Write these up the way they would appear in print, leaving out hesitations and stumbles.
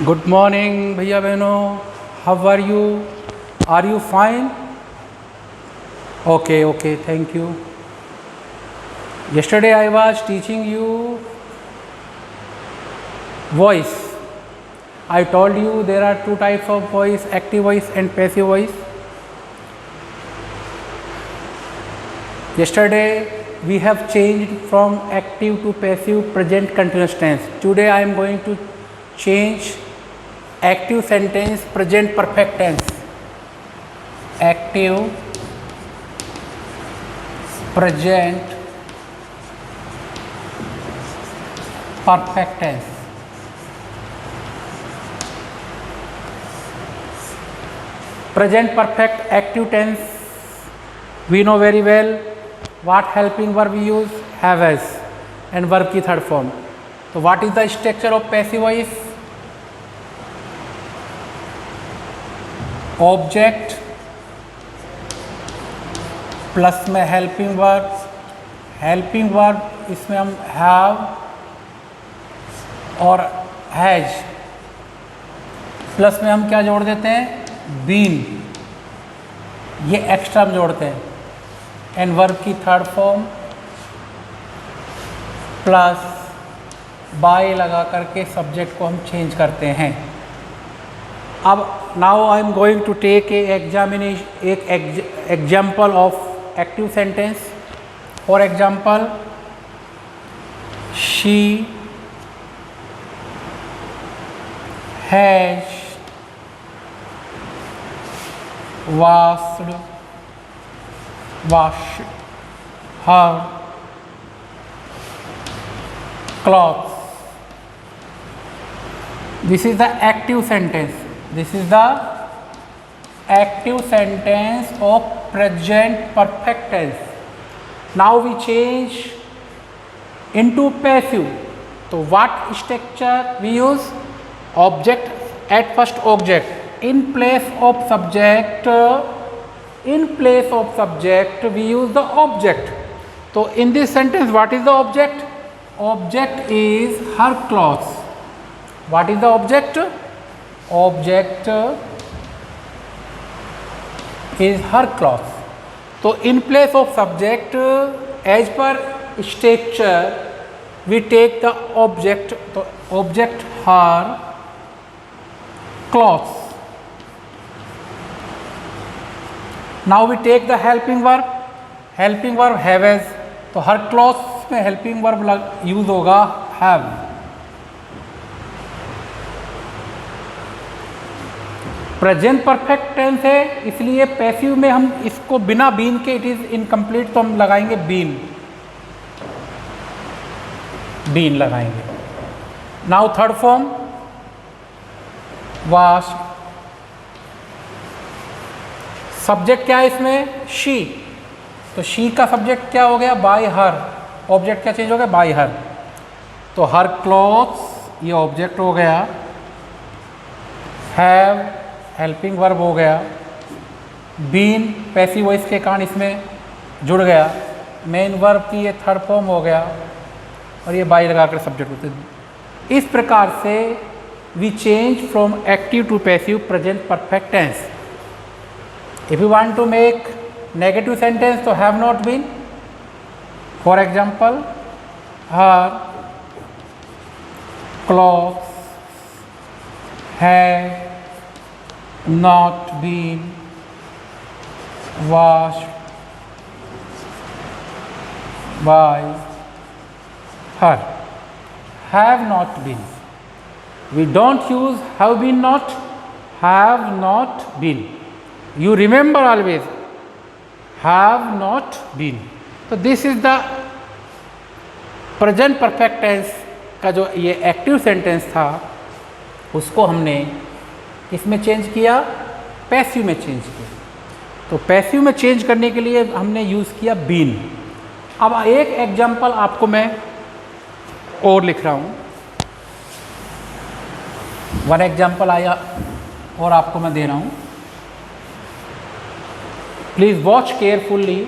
Good morning भैया बहनों, how are you? Are you fine? Okay okay, thank you. Yesterday I was teaching you voice. I told you there are two types of voice, active voice and passive voice. Yesterday we have changed from active to passive present continuous tense. Today I am going to change active sentence present perfect tense. Active present perfect tense. Present perfect active tense, we know very well what helping verb we use, have as, and verb की third form. So what is the structure of passive voice? Object plus में helping verb इसमें हम have और has, plus में हम क्या जोड़ देते हैं? बीन. ये एक्स्ट्रा हम जोड़ते हैं. एंड वर्ब की थर्ड फॉर्म प्लस बाय लगा करके सब्जेक्ट को हम चेंज करते हैं. अब now I am going to take एक example of active sentence. For example, she has washed her clothes. This is the active sentence. This is the active sentence of present perfect tense. Now we change into passive. So what structure we use? Object at first object. In place of subject we use the object. So in this sentence what is the object? Object is her clothes. What is the object? Object is her clothes. So in place of subject, as per structure we take the object. So object her clothes. Now we take the helping verb have as. तो हर cloth में helping verb use होगा have. Present perfect tense है, इसलिए passive में हम इसको बिना been के, इट इज इनकम्प्लीट, तो हम लगाएंगे बीन लगाएंगे. Now third form wash. Subject क्या है इसमें? शी. तो शी का सब्जेक्ट क्या हो गया? बाय हर. ऑब्जेक्ट क्या चेंज हो गया? बाय हर. तो हर क्लॉथ्स ये ऑब्जेक्ट हो गया. हैव हेल्पिंग वर्ब हो गया. बीन पैसिव वॉइस के कारण इसमें जुड़ गया. मेन वर्ब की ये थर्ड फॉर्म हो गया और ये बाय लगाकर सब्जेक्ट होते हैं. इस प्रकार से we change from active to passive present perfect tense. If you want to make negative sentence, so have not been. For example, her clothes have not been washed by her. Have not been. We don't use have been not, have not been. You remember always have not been. तो this is the present perfect tense का जो ये active sentence था उसको हमने किसमें change किया? Passive में चेंज किया. तो पैसिव में चेंज करने के लिए हमने यूज़ किया बीन. अब एक एग्जाम्पल आपको मैं और लिख रहा हूँ. वन एग्जाम्पल आया और आपको मैं दे रहा हूँ. Please watch carefully.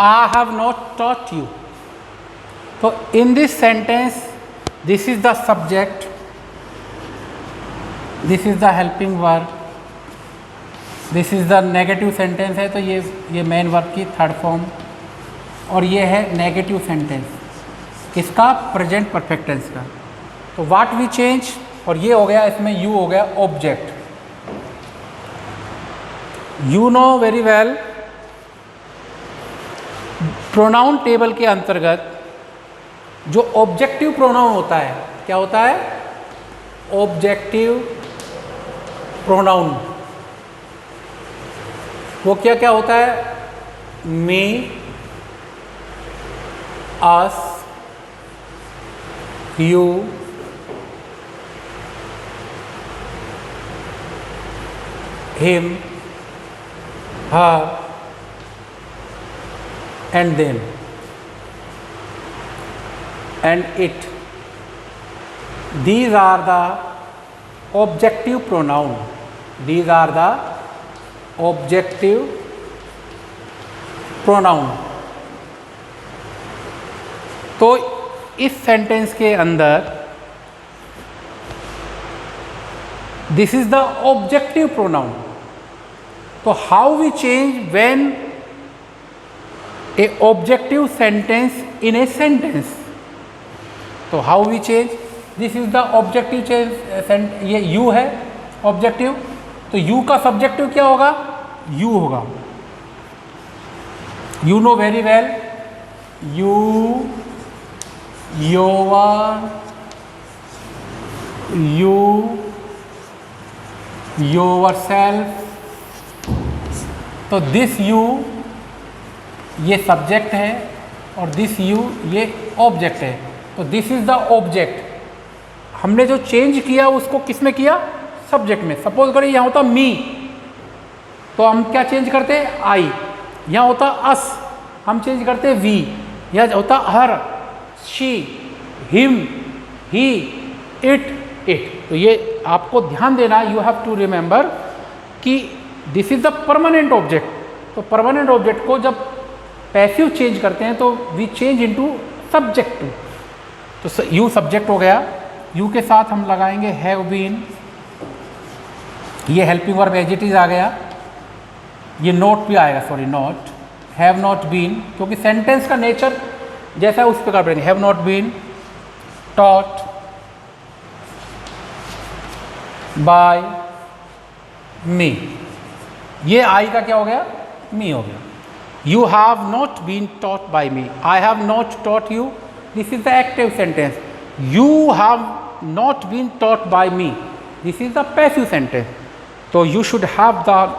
I have not taught you. तो in this sentence this is the subject, this is the helping verb, this is the negative sentence है, तो ये मेन वर्ब की थर्ड फॉर्म, और ये है नेगेटिव सेंटेंस किसका, present perfect tense का। तो व्हाट वी चेंज, और ये हो गया, इसमें यू हो गया object. You know very well, pronoun table के अंतर्गत जो ऑब्जेक्टिव प्रोनाउन होता है, क्या होता है, ऑब्जेक्टिव प्रोनाउन, वो क्या क्या होता है, me, us, you, him, her and them and it. These are the objective pronoun. These are the objective pronoun. तो इस सेंटेंस के अंदर this is the objective pronoun. तो how we change when a objective sentence in a sentence, तो how we change, this is the objective change, ये you है objective, तो you का सब्जेक्टिव क्या होगा, यू होगा। You know very well, you, your, you, yourself. तो this you ये सब्जेक्ट है और दिस यू ये ऑब्जेक्ट है। तो दिस इज द ऑब्जेक्ट। हमने जो चेंज किया उसको किस में किया, सब्जेक्ट में। सपोज करिए यहाँ होता मी, तो हम क्या चेंज करते हैं, आई। यहाँ होता अस, हम चेंज करते हैं वी। यहाँ होता her, she, him, he, it. तो ये आपको ध्यान देना, यू हैव टू रिमेंबर कि this is the permanent object. तो परमानेंट ऑब्जेक्ट को जब पैसिव चेंज करते हैं तो वी चेंज इनटू सब्जेक्ट। तो यू सब्जेक्ट हो गया, यू के साथ हम लगाएंगे हैव बीन, ये helping verb as it is आ गया। ये नॉट भी आएगा, sorry not, have not been, क्योंकि सेंटेंस का नेचर जैसा है उस प्रकार पढ़ेंगे। Have not been taught by me, ये आई का क्या हो गया, मी हो गया। You have not been taught by me, I have not taught you, this is the active sentence. You have not been taught by me, this is the passive sentence. तो you should have the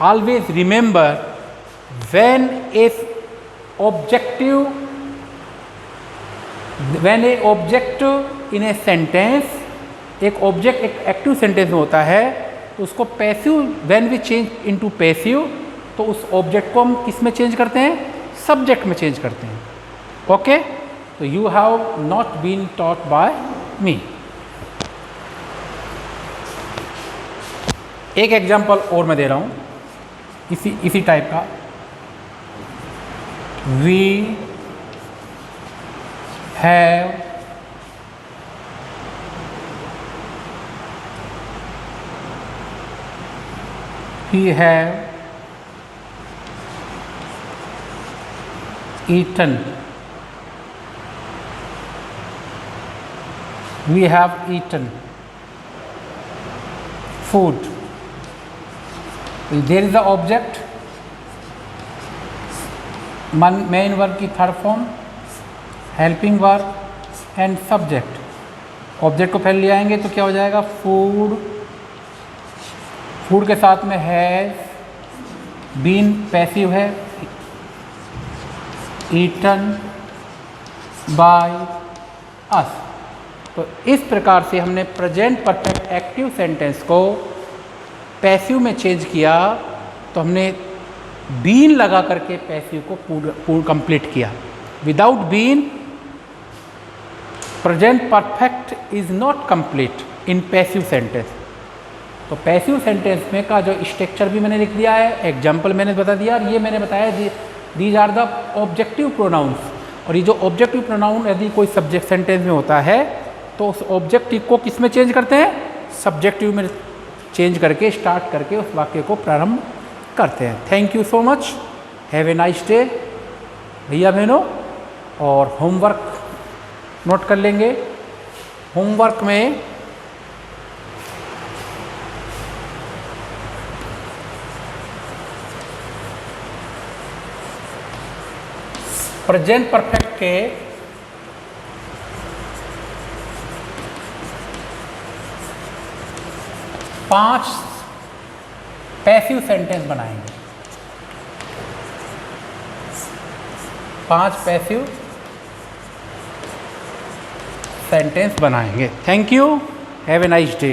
always remember when a object in a sentence, एक object एक active sentence में होता है, तो उसको passive, when we change into passive, तो उस ऑब्जेक्ट को हम किस में चेंज करते हैं, सब्जेक्ट में चेंज करते हैं। ओके, तो you have not been taught by me. एक एग्जांपल और मैं दे रहा हूं इसी टाइप का। We have eaten, we have eaten food. There is the object, main verb की third form, helping verb and subject. Object को पहले ले आएंगे तो क्या हो जाएगा, फूड। फूड के साथ में हैज, बीन पैसिव है, ईटन बाय अस। तो इस प्रकार से हमने प्रेजेंट परफेक्ट एक्टिव सेंटेंस को पैसिव में चेंज किया। तो हमने बीन लगा करके पैसिव को पूर्ण कंप्लीट किया। Without been present perfect is not complete in passive sentence. तो पैसिव सेंटेंस में का जो स्ट्रक्चर भी मैंने लिख दिया है, एग्जाम्पल मैंने बता दिया, और ये मैंने बताया these are the objective pronouns. और ये जो ऑब्जेक्टिव प्रोनाउन यदि कोई सब्जेक्ट सेंटेंस में होता है तो उस ऑब्जेक्टिव को किस में चेंज करते हैं, सब्जेक्टिव में चेंज करके स्टार्ट करके उस वाक्य को प्रारंभ करते हैं। Thank you so much, have a nice day भैया बहनों। और होमवर्क नोट कर लेंगे। होमवर्क में प्रेजेंट परफेक्ट के पांच पैसिव सेंटेंस बनाएंगे। 5 पैसिव सेंटेंस बनाएंगे। Thank you, have a nice day.